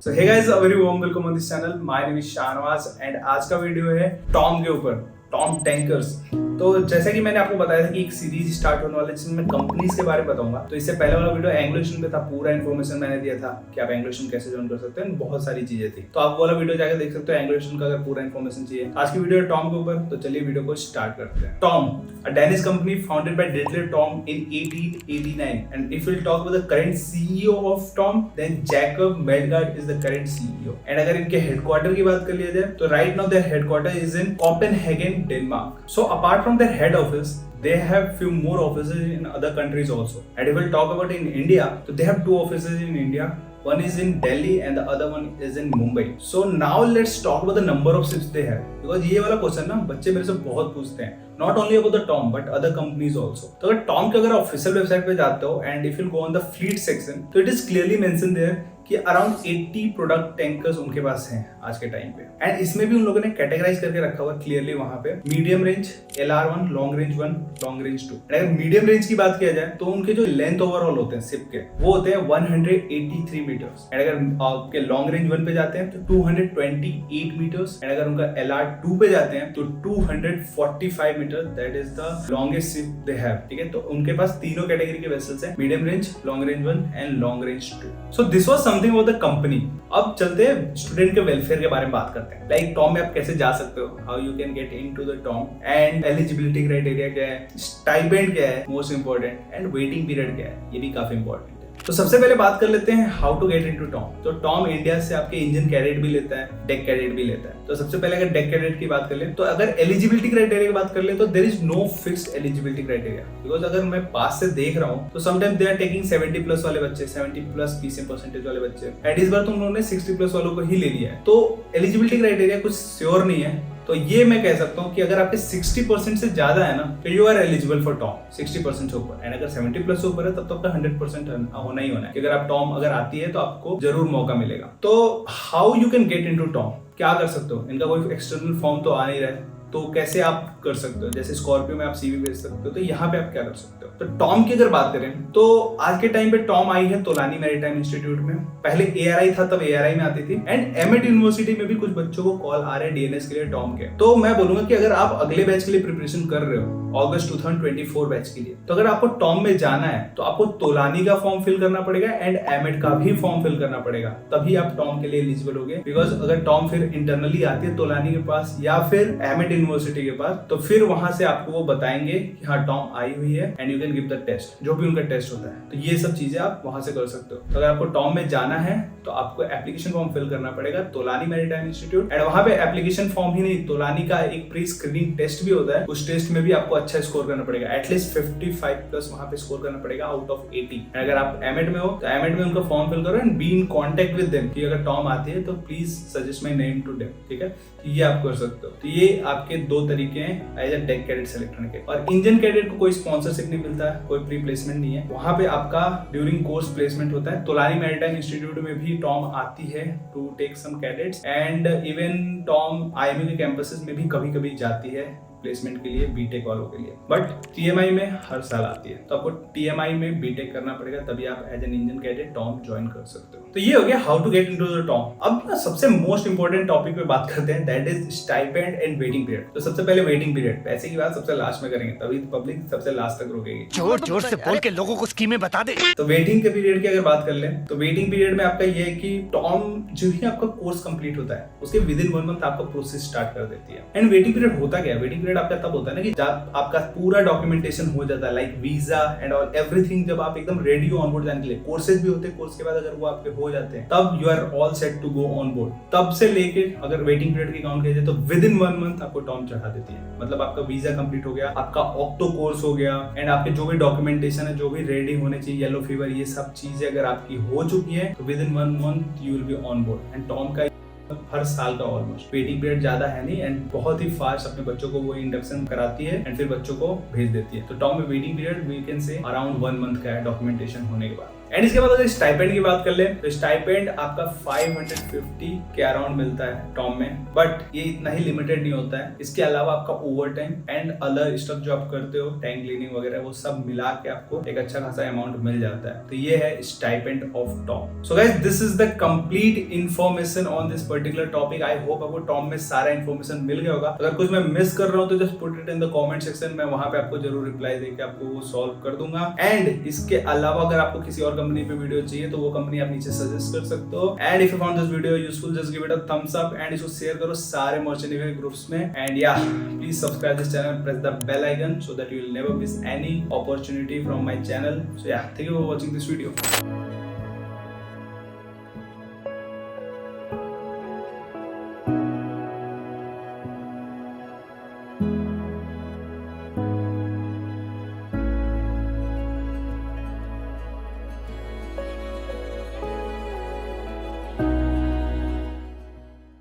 So hey guys, a very warm welcome on this channel. My name is Shahnawaz and आज का video है Tom के ऊपर, Tom tankers. तो जैसा कि मैंने आपको बताया था कि एक सीरीज स्टार्ट होने वाला है जिसमें मैं कंपनीज के बारे में बताऊंगा। तो इससे पहले वाला वीडियो एंग्लोशन पे था, पूरा इन्फॉर्मेशन मैंने दिया था कि आप एंग्लोशन कैसे ज्वाइन कर सकते हैं, बहुत सारी चीजें थी। तो आप वो वाला वीडियो जाकर देख सकते हो एंग्लोशन का, अगर पूरा इन्फॉर्मेशन चाहिए। आज की वीडियो है टॉम के ऊपर, तो चलिए वीडियो को स्टार्ट करते हैं। Tom, a Danish company founded by Dieter Tom in 1889, and if we'll talk about the current CEO of Tom, then Jacob Meldgaard is the current CEO. And अगर इनके हेडक्वार्टर की बात कर लिया जाए तो right now their headquarter is in Copenhagen, Denmark. So apart from their head office, they have few more offices in other countries also. And if we'll talk about in India, so they have two offices in India. One is in Delhi and the other one is in Mumbai. So now let's talk about the number of ships they have. Because ये वाला question ना बच्चे मेरे से बहुत पूछते हैं. Not only about the Tom but other companies also. तो अगर Tom के अगर ऑफिशियल वेबसाइट पे जाते हो and if you go on the fleet section, तो it is clearly mentioned there कि अराउंड 80 प्रोडक्ट टैंकर्स उनके पास हैं आज के टाइम पे। एंड इसमें भी उन लोगों ने कैटेगराइज करके रखा हुआ क्लियरली वहां पे medium range, LR1, long range 1, long range 2। अगर मीडियम रेंज की बात किया जाए तो उनके जो लेंथ ओवरऑल होते हैं शिप के वो होते हैं 183 मीटर्स। एंड अगर आपके लॉन्ग रेंज 1 पे जाते हैं तो 228 मीटर्स। एंड अगर उनका LR2 पे जाते हैं तो 245 metre. That is the longest ship they have. ठीक है, तो उनके पास तीनों कैटेगरी के वेसल्स हैं, medium range, long range 1 and long range 2। So this was something about the company. अब चलते हैं स्टूडेंट के वेलफेयर के बारे में बात करते हैं। लाइक टॉम में आप कैसे जा सकते हो, how you can get into the Tom, and eligibility criteria क्या है, स्टाइपेंड क्या है most important, and waiting period क्या है, ये भी काफी इंपॉर्टेंट है। तो सबसे पहले बात कर लेते हैं how to get into Tom. तो टॉम इंडिया से आपके इंजन कैडेट भी लेता है, डेक कैडेट भी लेता है। तो सबसे पहले अगर डेक कैडेट की बात कर ले तो अगर एलिजिबिलिटी क्राइटेरिया की बात कर ले तो there is no fixed eligibility criteria. Because अगर मैं पास से देख रहा हूँ तो sometime they are taking 70 plus वाले बच्चे, 70 प्लस पीसीएम परसेंटेज वाले बच्चे, एंड इस बार तो उन्होंने 60 प्लस वालों को ही ले लिया है। तो एलिजिबिलिटी क्राइटेरिया कुछ श्योर नहीं है। तो ये मैं कह सकता हूँ कि अगर आपके 60% से ज्यादा है ना तो you are eligible for Tom, 60% से ऊपर। एंड अगर 70 प्लस से ऊपर है तब तो आपका 100% होना ही होना है कि अगर आप टॉम अगर आती है तो आपको जरूर मौका मिलेगा। तो how you can get into Tom, क्या कर सकते हो, इनका कोई एक्सटर्नल फॉर्म तो आ नहीं रहा है, तो कैसे आप कर सकते हो। जैसे स्कॉर्पियो में आप सीवी भेज सकते हो, तो यहाँ पे आप क्या कर सकते हो। तो टॉम की अगर बात करें तो आज के टाइम पे टॉम आई है तोलानी मैरीटाइम इंस्टीट्यूट में। पहले ARI था, तब ARI में आती थी। एंड एमएट यूनिवर्सिटी में भी कुछ बच्चों को कॉल आ रहे हैं DNS के लिए टॉम के। तो मैं बोलूंगा कि अगर आप अगले बैच के लिए प्रिपरेशन कर रहे हो अगस्त 2024 बैच के लिए, तो अगर आपको टॉम में जाना है तो आपको तोलानी का फॉर्म फिल करना पड़ेगा एंड एमएट का भी फॉर्म फिल करना पड़ेगा, तभी आप टॉम के लिए एलिजिबल होगे। बिकॉज अगर टॉम फिर इंटरनली आती है तोलानी के पास या फिर एमएट यूनिवर्सिटी के पास, तो फिर वहां से आपको वो बताएंगे कि हाँ टॉम आई हुई है and you can give the test, जो भी उनका टेस्ट होता है। तो ये सब चीजें आप वहां से कर सकते हो। तो अगर आपको टॉम में जाना है तो आपको एप्लीकेशन फॉर्म फिल करना पड़ेगा तोलानी मैरीटाइम इंस्टीट्यूट। एंड वहां पे एप्लीकेशन फॉर्म ही नहीं, तोलानी का एक प्री स्क्रीनिंग टेस्ट भी होता है। उस टेस्ट में भी आपको अच्छा स्कोर करना पड़ेगा, एटलीस्ट 55 प्लस वहां पे स्कोर करना पड़ेगा आउट ऑफ 80। अगर आप एमएट में हो तो एमएट में उनका फॉर्म फिल करो and be in contact with them कि अगर टॉम आती है तो please suggest my name to them. ठीक है, ये आप कर सकते हो। तो ये आपके दो तरीके हैं as a deck cadet select होने के। और इंजन कैडेट को कोई स्पॉन्सरशिप नहीं मिलता है, कोई प्री प्लेसमेंट नहीं है, वहां पे आपका ड्यूरिंग कोर्स प्लेसमेंट होता है। तोलानी मैरीटाइम इंस्टीट्यूट में भी टॉम आती है to take some cadets, and even Tom IIM के कैंपसेस में भी कभी कभी जाती है प्लेसमेंट के लिए, बीटेक वालों के लिए। बट TMI में हर साल आती है, तो आपको TMI में बीटेक करना पड़ेगा, तभी आप as an engine cadet Tom join कर सकते हो। तो ये हो गया how to get into the Tom. अब ना सबसे मोस्ट इंपॉर्टेंट टॉपिक पे बात करते हैं, that is stipend and waiting period. तो सबसे पहले वेटिंग पीरियड, पैसे की बात सबसे लास्ट में करेंगे, तभी पब्लिक सबसे लास्ट तक रुकेगी। जोर जोर से बोल के लोगों को स्कीमें बता दे। तो वेटिंग के पीरियड की अगर बात कर ले तो वेटिंग पीरियड में आपका ये है कि टॉम जो ही आपका कोर्स कंप्लीट होता है उसके विद इन 1 मंथ आपका प्रोसेस स्टार्ट कर देती है। एंड वेटिंग पीरियड होता क्या है, वेटिंग पीरियड आपका तब होता है ना कि जब आपका पूरा डॉक्यूमेंटेशन हो जाता है, like visa and all everything, जब आप एकदम रेडी हो ऑन बोर्ड जाने के लिए। कोर्सेज भी होते हैं, कोर्स के बाद अगर वो आपके हो जाते हैं तब you are all set to go on board. तब से लेके अगर वेटिंग पीरियड की काउंट किया जाए तो विद इन 1 मंथ आपको टॉम चढ़ा देती है। मतलब आपका वीजा कंप्लीट हो गया, आपका ऑक्टो कोर्स हो गया, एंड आपके जो भी डॉक्यूमेंटेशन है, जो भी रेडी होने चाहिए, येलो फीवर, ये सब चीजें अगर आपकी हो चुकी है तो with in 1 month you will be on board. And Tom का हर साल का ऑलमोस्ट वेटिंग पीरियड ज्यादा है नहीं, एंड बहुत ही फास्ट अपने बच्चों को वो इंडक्शन कराती है एंड फिर बच्चों को भेज देती है। तो टॉम में waiting period we can say around 1 month का है डॉक्यूमेंटेशन होने के बाद। एंड इसके बाद अगर स्टाइपेंड की बात कर ले तो स्टाइपेंड आपका 550 के अराउंड मिलता है टॉम में, बट ये इतना ही लिमिटेड नहीं होता है। इसके अलावा आपका over time and other stuff जो आप करते हो, टैंक क्लीनिंग वगैरह, वो सब मिला के आपको एक अच्छा खासा अमाउंट मिल जाता है। तो ये है stipend of Tom. So guys, this is the complete information on this particular topic. I hope आपको टॉम में सारा इंफॉर्मेशन मिल गया होगा। अगर कुछ मैं मिस कर रहा हूँ तो just put it in the comment section में, वहां पे आपको जरूर रिप्लाई देके आपको वो सॉल्व कर दूंगा। एंड इसके अलावा अगर आपको किसी और कंपनी पे वीडियो चाहिए तो वो कंपनी आप नीचे सजेस्ट कर सकते हो। And if you found this video useful, just give it a thumbs up and इसको शेयर करो सारे मर्चेंट ग्रुप्स में। एंड या please subscribe this channel, press the bell icon so that you will never miss any opportunity from my channel. So yeah, thank you for watching this video.